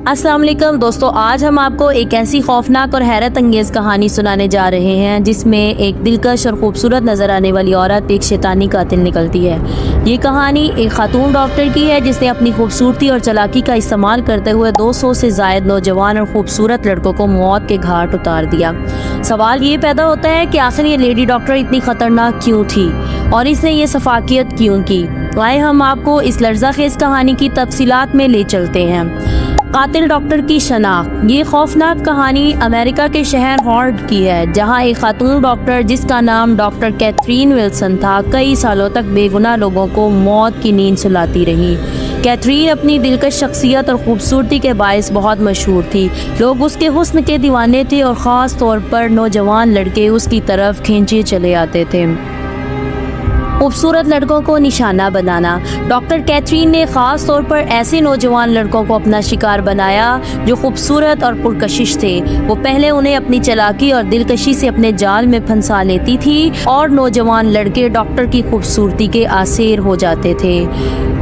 अस्सलाम वालेकुम दोस्तों, आज हम आपको एक ऐसी खौफनाक और हैरत अंगेज़ कहानी सुनाने जा रहे हैं जिसमें एक दिलकश और ख़ूबसूरत नज़र आने वाली औरत एक शैतानी कातिल निकलती है। ये कहानी एक खातून डॉक्टर की है जिसने अपनी खूबसूरती और चालाकी का इस्तेमाल करते हुए 200 से ज़ायद नौजवान और ख़ूबसूरत लड़कों को मौत के घाट उतार दिया। सवाल ये पैदा होता है कि आखिर ये लेडी डॉक्टर इतनी ख़तरनाक क्यों थी और इसने ये सफाकियत क्यों की। आइए हम आपको इस लर्ज़ाखेज़ कहानी की तफसीलात में ले चलते हैं। कातिल डॉक्टर की शनाख्त। ये खौफनाक कहानी अमेरिका के शहर हॉर्ड की है, जहां एक खातून डॉक्टर जिसका नाम डॉक्टर कैथरीन विल्सन था, कई सालों तक बेगुनाह लोगों को मौत की नींद सुलाती रही। कैथरीन अपनी दिलकश शख्सियत और खूबसूरती के बायस बहुत मशहूर थी। लोग उसके हुस्न के दीवाने थे और ख़ास तौर पर नौजवान लड़के उसकी तरफ खींचे चले आते थे। खूबसूरत लड़कों को निशाना बनाना। डॉक्टर कैथरीन ने ख़ास तौर पर ऐसे नौजवान लड़कों को अपना शिकार बनाया जो खूबसूरत और पुरकशिश थे। वो पहले उन्हें अपनी चालाकी और दिलकशी से अपने जाल में फंसा लेती थी और नौजवान लड़के डॉक्टर की खूबसूरती के आसेर हो जाते थे।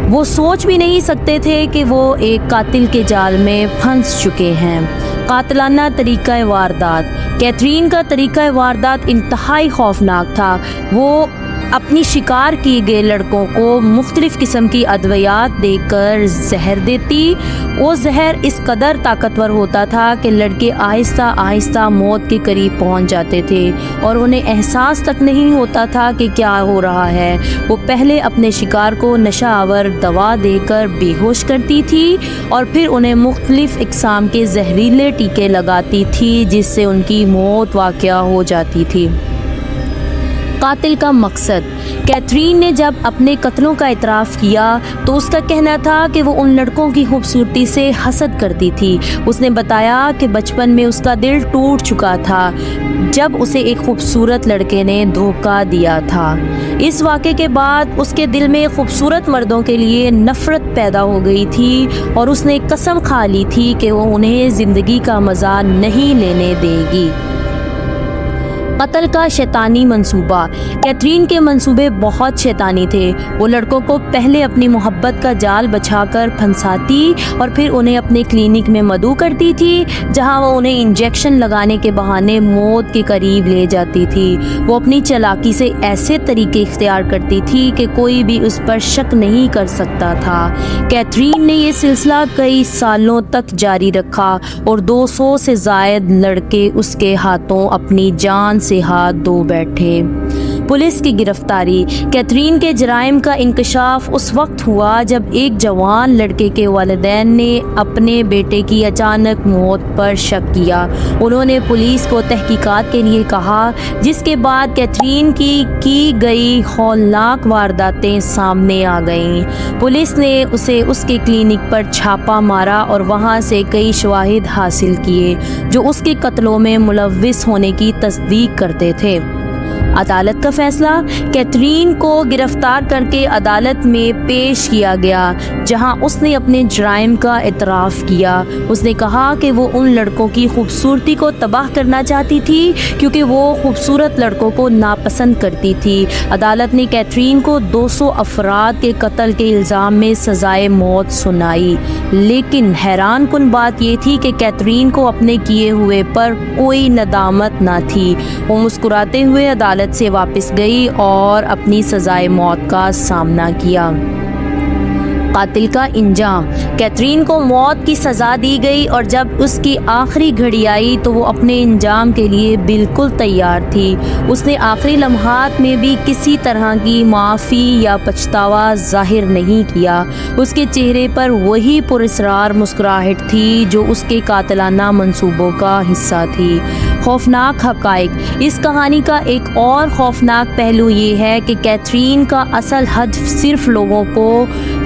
वो सोच भी नहीं सकते थे कि वो एक कातिल के जाल में फंस चुके हैं। कातिलाना तरीक़ा वारदात। कैथरीन का तरीक़ा वारदात इंतहाई खौफनाक था। वो अपनी शिकार किए गए लड़कों को मुख्तलिफ़ किस्म की अद्वियात देकर जहर देती। वो जहर इस कदर ताकतवर होता था कि लड़के आहिस्ता आहिस्ता मौत के करीब पहुंच जाते थे और उन्हें एहसास तक नहीं होता था कि क्या हो रहा है। वो पहले अपने शिकार को नशा आवर दवा देकर बेहोश करती थी और फिर उन्हें मुख्तलिफ़ इक़साम के जहरीले टीके लगाती थी जिससे उनकी मौत वाक़या हो जाती थी। कातिल का मकसद। कैथरीन ने जब अपने कत्लों का इतराफ़ किया तो उसका कहना था कि वो उन लड़कों की खूबसूरती से हसद करती थी। उसने बताया कि बचपन में उसका दिल टूट चुका था जब उसे एक खूबसूरत लड़के ने धोखा दिया था। इस वाक़े के बाद उसके दिल में खूबसूरत मर्दों के लिए नफ़रत पैदा हो गई थी और उसने कसम खा ली थी कि वो उन्हें ज़िंदगी का मज़ा नहीं लेने देगी। कत्ल का शैतानी मंसूबा। कैथरीन के मंसूबे बहुत शैतानी थे। वो लड़कों को पहले अपनी मोहब्बत का जाल बछाकर फंसाती और फिर उन्हें अपने क्लिनिक में मदऊ करती थी, जहां वो उन्हें इंजेक्शन लगाने के बहाने मौत के करीब ले जाती थी। वो अपनी चालाकी से ऐसे तरीके इख्तियार करती थी कि कोई भी उस पर शक नहीं कर सकता था। कैथरीन ने ये सिलसिला कई सालों तक जारी रखा और 200 से ज़ायद लड़के उसके हाथों अपनी जान से हाथ धो बैठे। पुलिस की गिरफ्तारी। कैथरीन के जराइम का इंकशाफ उस वक्त हुआ जब एक जवान लड़के के वालिदैन ने अपने बेटे की अचानक मौत पर शक किया। उन्होंने पुलिस को तहकीकात के लिए कहा, जिसके बाद कैथरीन की गई हौलनाक वारदातें सामने आ गईं। पुलिस ने उसे उसके क्लिनिक पर छापा मारा और वहां से कई शवाहिद हासिल किए जो उसके कत्लों में मुलव्विस होने की तस्दीक करते थे। अदालत का फैसला। कैथरीन को गिरफ्तार करके अदालत में पेश किया गया, जहां उसने अपने जुराइम का इतराफ़ किया। उसने कहा कि वो उन लड़कों की खूबसूरती को तबाह करना चाहती थी क्योंकि वो खूबसूरत लड़कों को नापसंद करती थी। अदालत ने कैथरीन को 200 अफराद के कत्ल के इल्ज़ाम में सज़ाए मौत सुनाई, लेकिन हैरान कुन बात ये थी कि कैथरीन को अपने किए हुए पर कोई नदामत ना थी। वो मुस्कुराते हुए अदालत से वापस गई और अपनी सजाए मौत का सामना किया। कातिल का इंजाम। कैथरीन को मौत की सज़ा दी गई और जब उसकी आखिरी घड़ी आई तो वो अपने इंजाम के लिए बिल्कुल तैयार थी। उसने आखिरी लम्हात में भी किसी तरह की माफ़ी या पछतावा जाहिर नहीं किया। उसके चेहरे पर वही पुरस्रार मुस्कुराहट थी जो उसके कातिलाना मंसूबों का हिस्सा थी। खौफनाक हक़ाइक़। इस कहानी का एक और खौफनाक पहलू ये है कि कैथरीन का असल हदफ सिर्फ लोगों को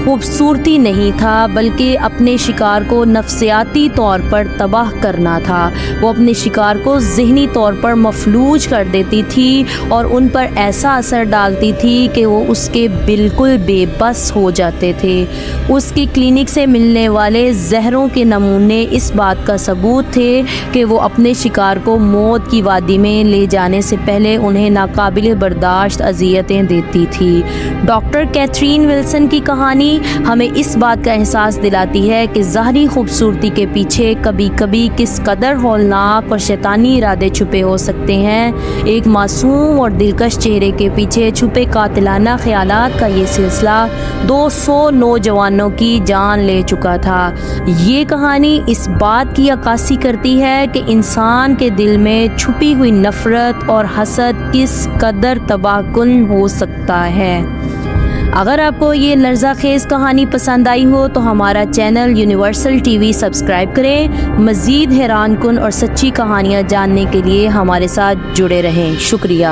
खूबसूरती नहीं था बल्कि अपने शिकार को नफ्सियाती तौर पर तबाह करना था। वो अपने शिकार को ज़हनी तौर पर मफलूज कर देती थी और उन पर ऐसा असर डालती थी कि वो उसके बिल्कुल बेबस हो जाते थे। उसकी क्लिनिक से मिलने वाले जहरों के नमूने इस बात का सबूत थे कि वो अपने शिकार को موت کی وادی میں لے جانے سے پہلے انہیں ناقابل برداشت اذیتیں دیتی تھی۔ ڈاکٹر کیتھرین ولسن کی کہانی ہمیں اس بات کا احساس دلاتی ہے کہ ظاہری خوبصورتی کے پیچھے کبھی کبھی کس قدر ہولناک اور شیطانی ارادے چھپے ہو سکتے ہیں۔ ایک معصوم اور دلکش چہرے کے پیچھے چھپے قاتلانہ خیالات کا یہ سلسلہ 200 نوجوانوں کی جان لے چکا تھا۔ یہ کہانی اس بات کی عکاسی کرتی ہے کہ انسان کے دل میں چھپی ہوئی نفرت اور حسد کس قدر تباہ کن ہو سکتا ہے۔ اگر آپ کو یہ لرزہ خیز کہانی پسند آئی ہو تو ہمارا channel universal T V subscribe کریں۔ مزید حیران کن اور سچی کہانیاں جاننے کے لیے ہمارے ساتھ جڑے رہیں۔ شکریہ۔